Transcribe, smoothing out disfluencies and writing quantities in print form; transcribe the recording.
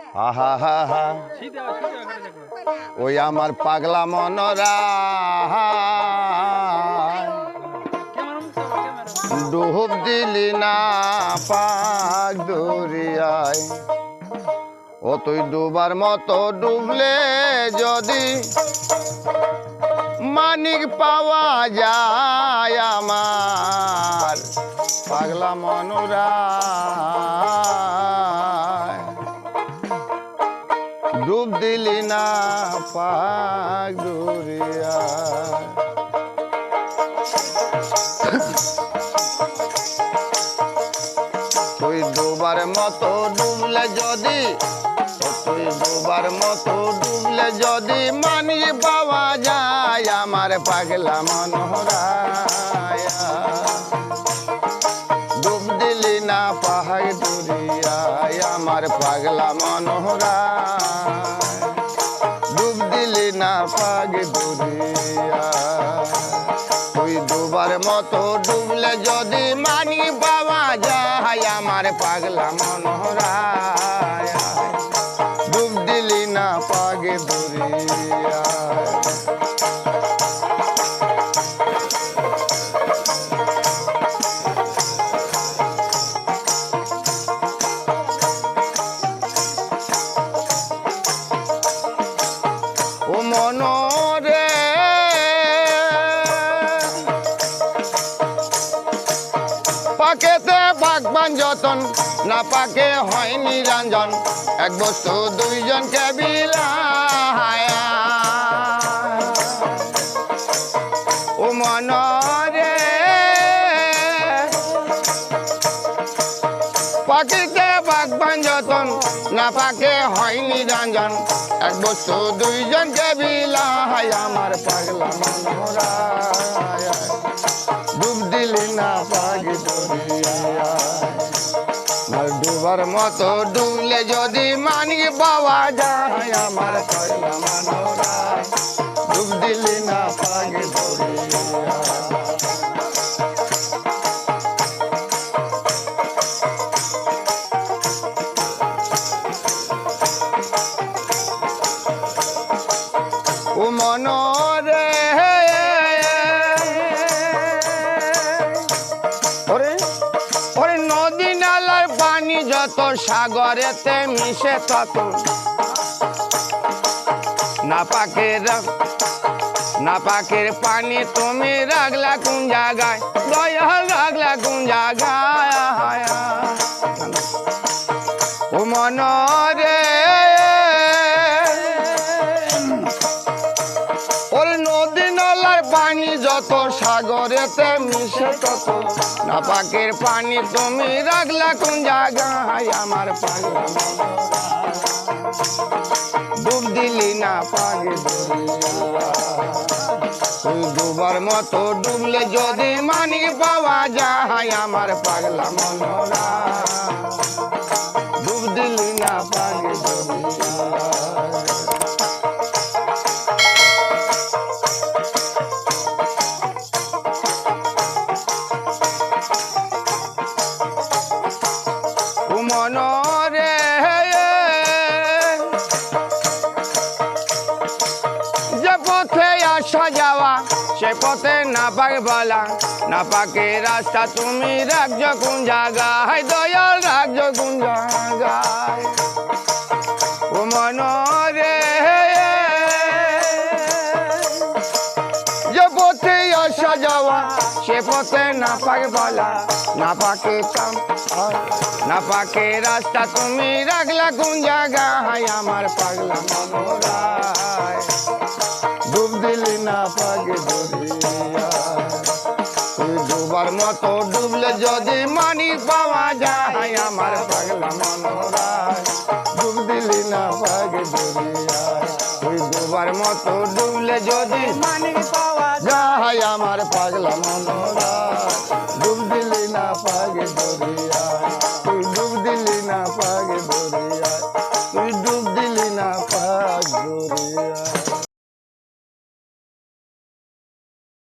আহা হা হা ওই আমার পাগলা মনরা ডুব দিলি না পাক দরিয়ায় ও তুই ডুবার মতো ডুবলে যদি মানিক পাওয়া যায় আমার পাগলা মনরা ডুব দিলি না পাক দরিয়ায় তুই ডুবার মতো ডুবলে যদি তুই ডুবার মতো ডুবলে যদি মানি পাওয়া যায় আমার পাগলা মনোহরায়া ডুব দিলি না পাহাড় দরিয়ায় আমার পাগলা মনোহরায় ডুব দিলি না পাগ দরিয়ায় তুই ডুবার মতো ডুবলে যদি মানি পাওয়া যায় আমার পাগলা মনোহরায় ডুব দিলি না পাগে দরিয়ায় ও মনরে পাকেতে বাগবান যতন না পাকে হয় নিরঞ্জন এক বস্তু দুইজনকে বিলায়া ও মনরে পাকিতে বাগবান যতন না পাকে হয় নিরঞ্জন এক বস্তু দুইজনকে বিলায় আমার পাগলা মনোহরায় ডুব দিলি না পাগি দরিয়ায় ডুবার মতো ডুবলে যদি মানি পাওয়া যায় আমার পাগলা মনোহরায় ডুব দিলি না পাগি দরিয়ায় ও মনরে ওরে ওরে নদী নালার পানি যত সাগরেতে মিশে তত না পাকের পানি তুমি রাখলা কোন জায়গায় দয়া রাখলা কোন জায়গায় ও মনরে নদী নালার পানি যত সাগরেতে মিশে তত না পাকের পানি তুমি রাখলা কোন জায়গায় আমার পাগলা ডুব দিলি না পাগে তুই ডুবার মতো ডুবলে যদি মানি পাওয়া যায় আমার পাগলা মনোহরায় ডুব দিলি না পাগে মনরে যে পথে আসা যাওয়া সে পথে না পাক বলা না পাকে রাস্তা তুমি রাখছো কোন জায়গায় দয়াল রাখছো কোন জায়গায় ও মনরে যে পথে আসা যাওয়া সে পথে না পাক বলা না পাকে কাম না পাকে রাস্তা তুমি রাখলা কোন জায়গায় আমার পাগলা মনোহরায় ডুব দিলি না পাগে দরিয়ায় তুই ডুবার মতো ডুবলে যদি মানি পাওয়া যায় আমার পাগলা মনোহরায় ডুব দিলি না পাগে দরিয়ায় তুই ডুবার মতো ডুবলে যদি মানি পাওয়া যায় আমার পাগলা মনোহরায় ডুব দিলি না পাগে দরিয়ায়